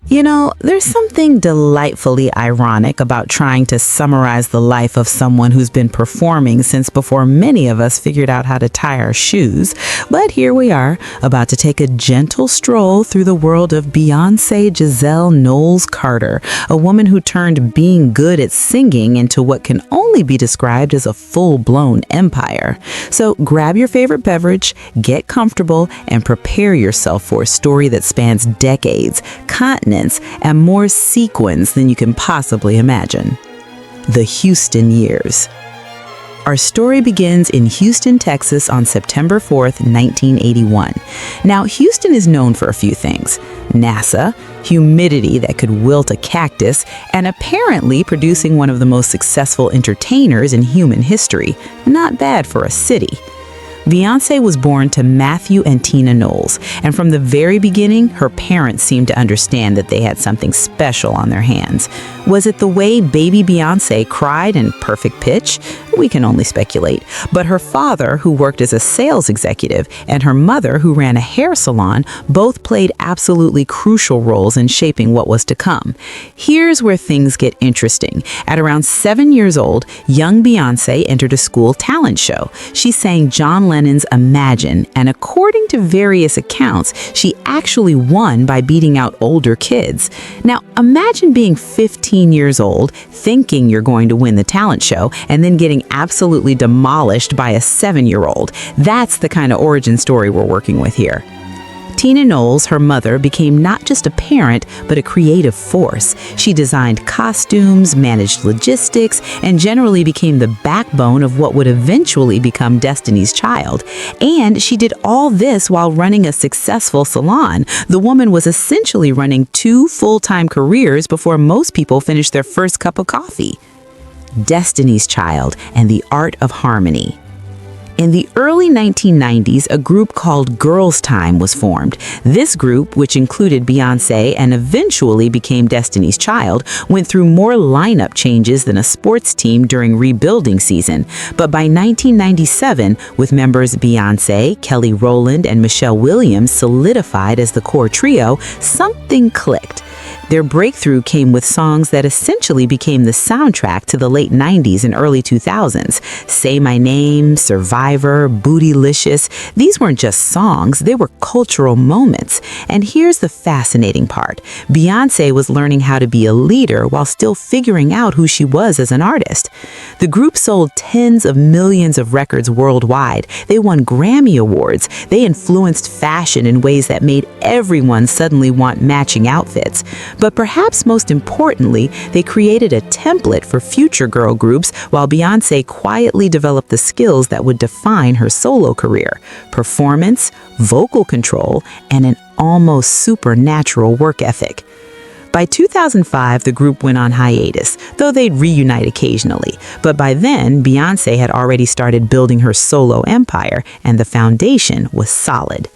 You know, there's something delightfully ironic about trying to summarize the life of someone who's been performing since before many of us figured out how to tie our shoes. But here we are, about to take a gentle stroll through the world of Beyonce Giselle Knowles-Carter, a woman who turned being good at singing into what can only be described as a full-blown empire. So grab your favorite beverage, get comfortable, and prepare yourself for a story that spans decades, continents, and more sequins than you can possibly imagine. The Houston Years. Our story begins in Houston, Texas on September 4th, 1981. Now, Houston is known for a few things: NASA, humidity that could wilt a cactus, and apparently producing one of the most successful entertainers in human history. Not bad for a city. Beyonce was born to Matthew and Tina Knowles, and from the very beginning, her parents seemed to understand that they had something special on their hands. Was it the way baby Beyonce cried in perfect pitch? We can only speculate. But her father, who worked as a sales executive, and her mother, who ran a hair salon, both played absolutely crucial roles in shaping what was to come. Here's where things get interesting. At around 7 years old, young Beyonce entered a school talent show. She sang John Lennon's Imagine, and according to various accounts, she actually won by beating out older kids. Now, imagine being 15 years old, thinking you're going to win the talent show, and then getting absolutely demolished by a 7-year-old. That's the kind of origin story we're working with here. Tina Knowles, her mother, became not just a parent, but a creative force. She designed costumes, managed logistics, and generally became the backbone of what would eventually become Destiny's Child. And she did all this while running a successful salon. The woman was essentially running 2 full-time careers before most people finished their first cup of coffee. Destiny's Child and the Art of Harmony. In the early 1990s, a group called Girls' Time was formed. This group, which included Beyonce and eventually became Destiny's Child, went through more lineup changes than a sports team during rebuilding season. But by 1997, with members Beyonce, Kelly Rowland, and Michelle Williams solidified as the core trio, something clicked. Their breakthrough came with songs that essentially became the soundtrack to the late 90s and early 2000s. Say My Name, Survivor, Bootylicious. These weren't just songs, they were cultural moments. And here's the fascinating part. Beyonce was learning how to be a leader while still figuring out who she was as an artist. The group sold tens of millions of records worldwide. They won Grammy Awards. They influenced fashion in ways that made everyone suddenly want matching outfits. But perhaps most importantly, they created a template for future girl groups while Beyonce quietly developed the skills that would define her solo career: performance, vocal control, and an almost supernatural work ethic. By 2005, the group went on hiatus, though they'd reunite occasionally. But by then, Beyonce had already started building her solo empire, and the foundation was solid.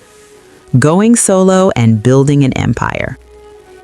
Going solo and building an empire.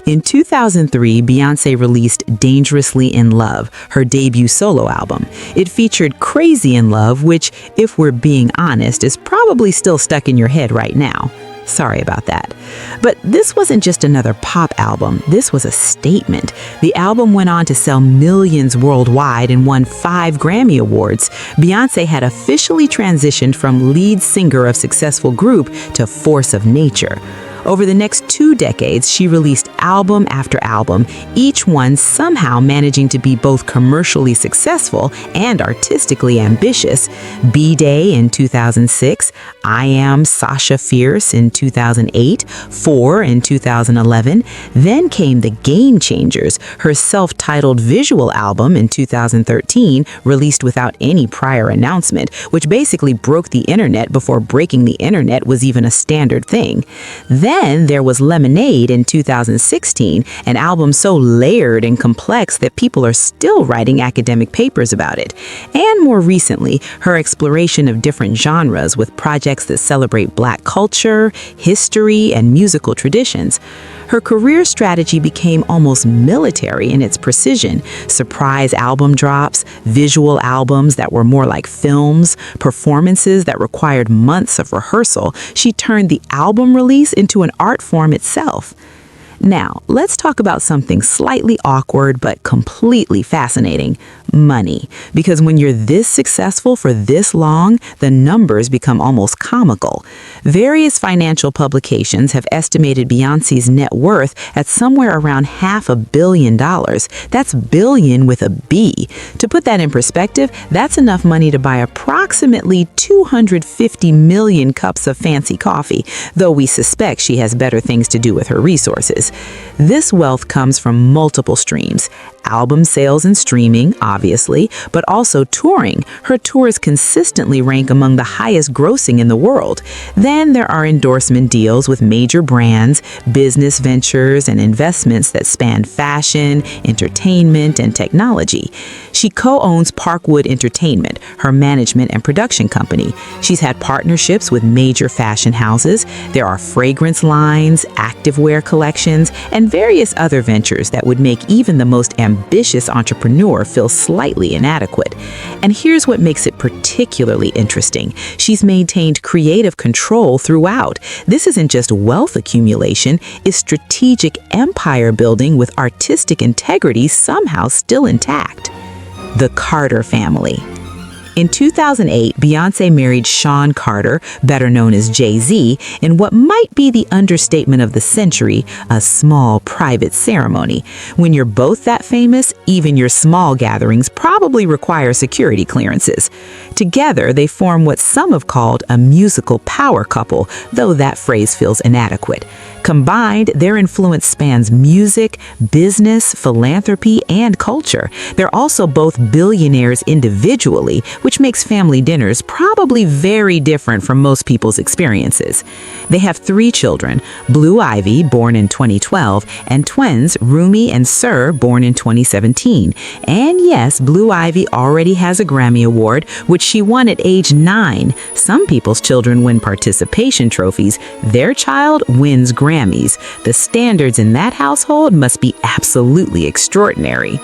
In 2003, Beyonce released Dangerously in Love, her debut solo album. It featured Crazy in Love, which, if we're being honest, is probably still stuck in your head right now. Sorry about that. But this wasn't just another pop album. This was a statement. The album went on to sell millions worldwide and won 5 Grammy Awards. Beyonce had officially transitioned from lead singer of successful group to force of nature. Over the next 2 decades, she released album after album, each one somehow managing to be both commercially successful and artistically ambitious. B-Day in 2006, I Am Sasha Fierce in 2008, 4 in 2011. Then came the Game Changers, her self-titled visual album in 2013, released without any prior announcement, which basically broke the internet before breaking the internet was even a standard thing. Then there was Lemonade in 2016, an album so layered and complex that people are still writing academic papers about it. And more recently, her exploration of different genres with projects that celebrate Black culture, history, and musical traditions. Her career strategy became almost military in its precision. Surprise album drops, visual albums that were more like films, performances that required months of rehearsal. She turned the album release into an art form itself. Now, let's talk about something slightly awkward but completely fascinating: money. Because when you're this successful for this long, the numbers become almost comical. Various financial publications have estimated Beyoncé's net worth at somewhere around $500 million. That's billion with a B. To put that in perspective, that's enough money to buy approximately 250 million cups of fancy coffee, though we suspect she has better things to do with her resources. This wealth comes from multiple streams: album sales and streaming, obviously, but also touring. Her tours consistently rank among the highest grossing in the world. Then there are endorsement deals with major brands, business ventures, and investments that span fashion, entertainment, and technology. She co-owns Parkwood Entertainment, her management and production company. She's had partnerships with major fashion houses. There are fragrance lines, activewear collections, and various other ventures that would make even the most ambitious entrepreneur feel slightly inadequate. And here's what makes it particularly interesting: she's maintained creative control throughout. This isn't just wealth accumulation, it's strategic empire building with artistic integrity somehow still intact. The Carter family. In 2008, Beyoncé married Sean Carter, better known as Jay-Z, in what might be the understatement of the century, a small private ceremony. When you're both that famous, even your small gatherings probably require security clearances. Together, they form what some have called a musical power couple, though that phrase feels inadequate. Combined, their influence spans music, business, philanthropy, and culture. They're also both billionaires individually, which makes family dinners probably very different from most people's experiences. They have 3 children: Blue Ivy, born in 2012, and twins Rumi and Sir, born in 2017. And yes, Blue Ivy already has a Grammy Award, which she won at age 9. Some people's children win participation trophies. Their child wins Grammys. The standards in that household must be absolutely extraordinary.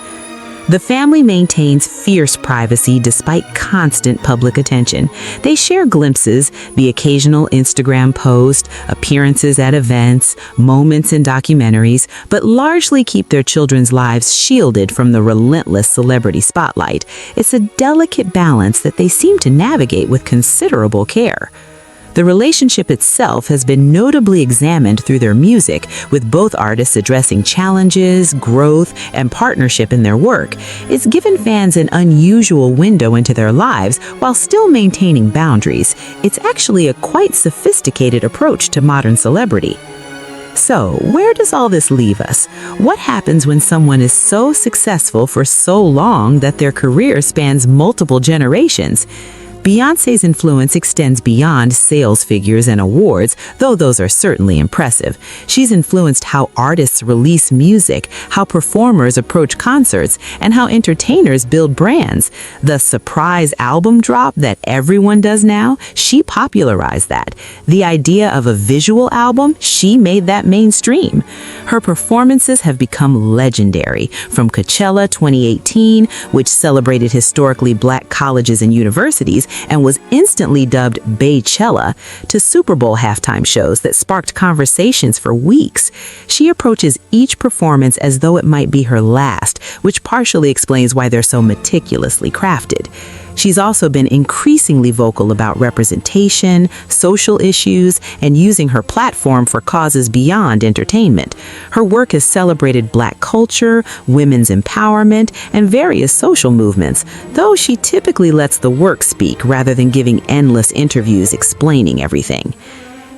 The family maintains fierce privacy despite constant public attention. They share glimpses, the occasional Instagram post, appearances at events, moments in documentaries, but largely keep their children's lives shielded from the relentless celebrity spotlight. It's a delicate balance that they seem to navigate with considerable care. The relationship itself has been notably examined through their music, with both artists addressing challenges, growth, and partnership in their work. It's given fans an unusual window into their lives while still maintaining boundaries. It's actually a quite sophisticated approach to modern celebrity. So, where does all this leave us? What happens when someone is so successful for so long that their career spans multiple generations? Beyoncé's influence extends beyond sales figures and awards, though those are certainly impressive. She's influenced how artists release music, how performers approach concerts, and how entertainers build brands. The surprise album drop that everyone does now, she popularized that. The idea of a visual album, she made that mainstream. Her performances have become legendary, from Coachella 2018, which celebrated historically Black colleges and universities, and was instantly dubbed Beychella, to Super Bowl halftime shows that sparked conversations for weeks. She approaches each performance as though it might be her last, which partially explains why they're so meticulously crafted. She's also been increasingly vocal about representation, social issues, and using her platform for causes beyond entertainment. Her work has celebrated Black culture, women's empowerment, and various social movements, though she typically lets the work speak rather than giving endless interviews explaining everything.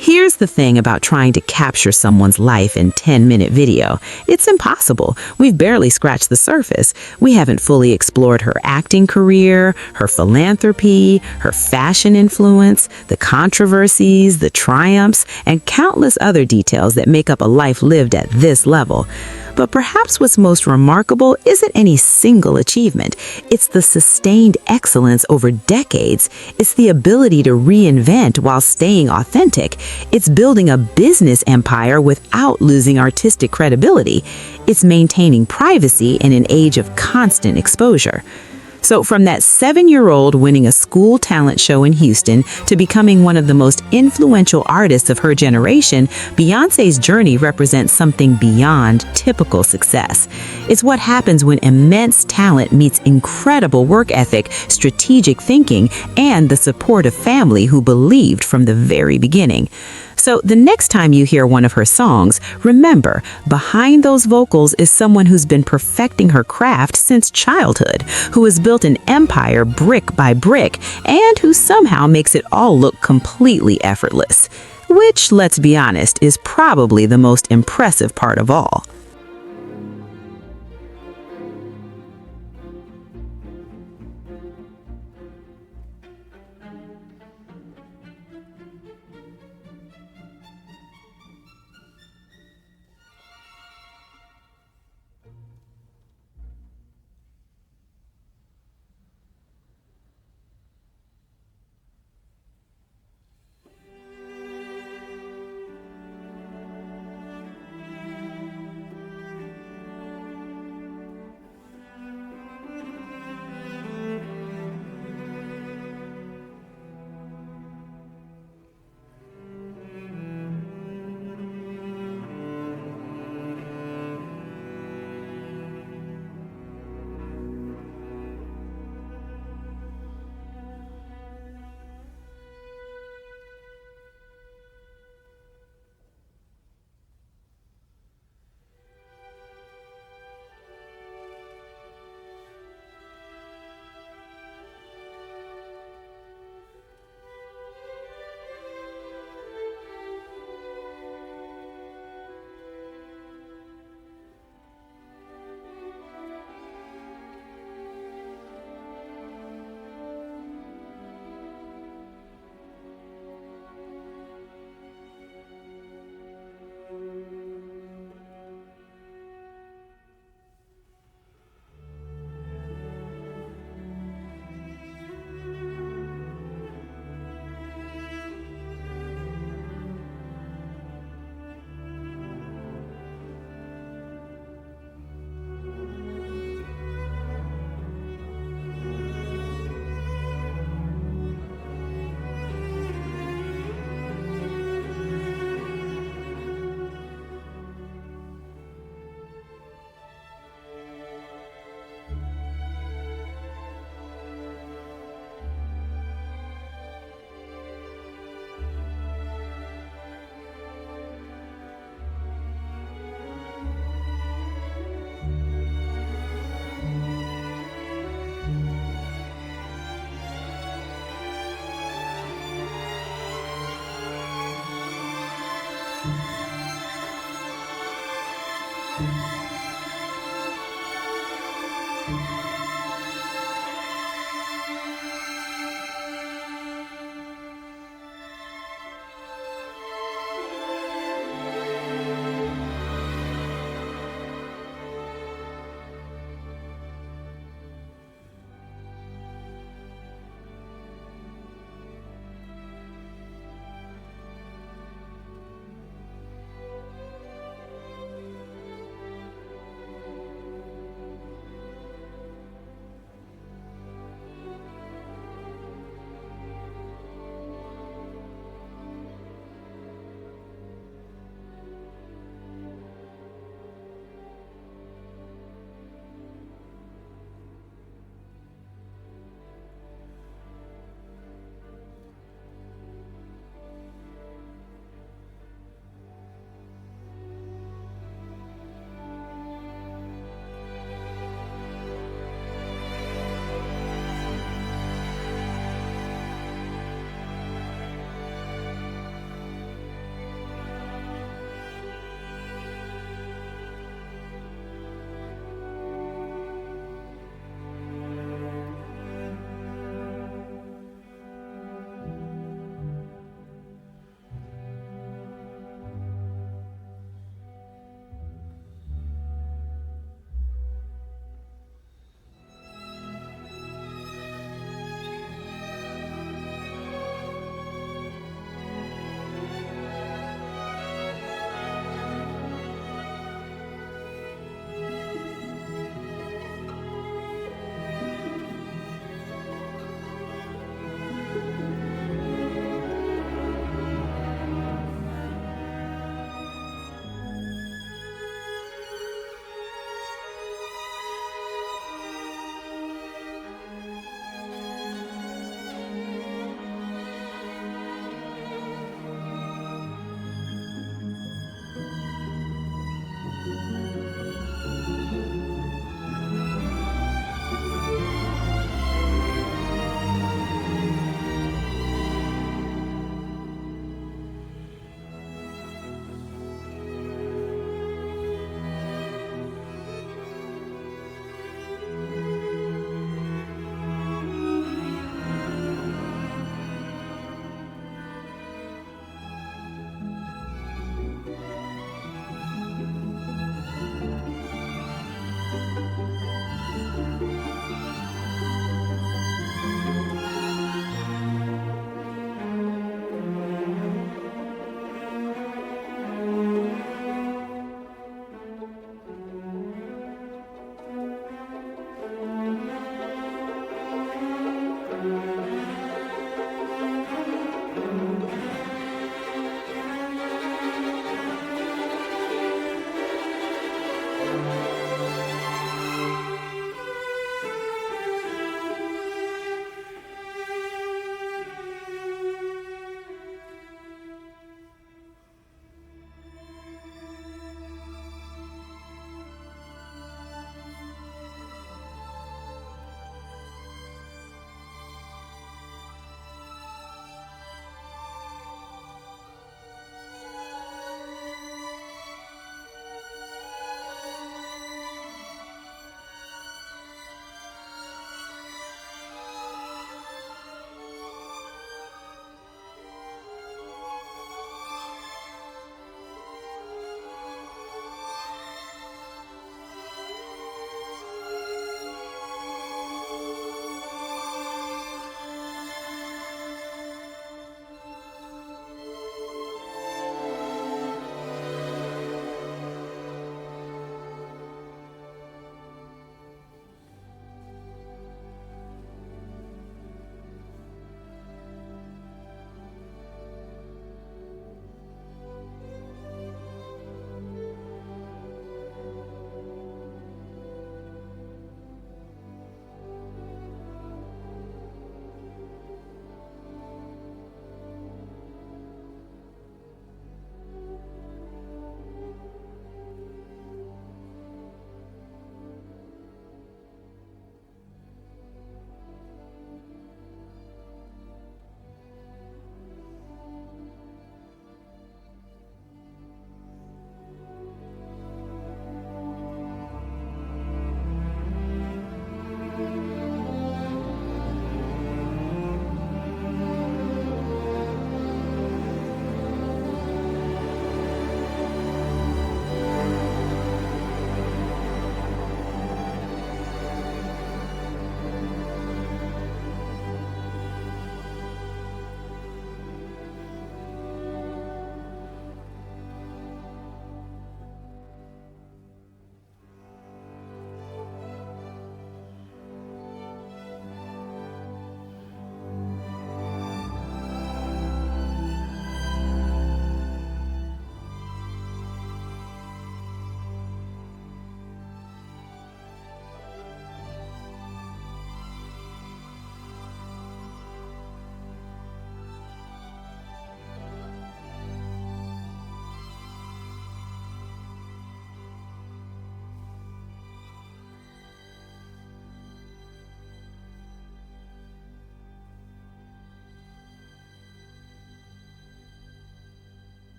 Here's the thing about trying to capture someone's life in 10-minute video. It's impossible. We've barely scratched the surface. We haven't fully explored her acting career, her philanthropy, her fashion influence, the controversies, the triumphs, and countless other details that make up a life lived at this level. But perhaps what's most remarkable isn't any single achievement. It's the sustained excellence over decades. It's the ability to reinvent while staying authentic. It's building a business empire without losing artistic credibility. It's maintaining privacy in an age of constant exposure. So from that 7-year-old winning a school talent show in Houston to becoming one of the most influential artists of her generation, Beyoncé's journey represents something beyond typical success. It's what happens when immense talent meets incredible work ethic, strategic thinking, and the support of family who believed from the very beginning. So the next time you hear one of her songs, remember, behind those vocals is someone who's been perfecting her craft since childhood, who has built an empire brick by brick, and who somehow makes it all look completely effortless. Which, let's be honest, is probably the most impressive part of all.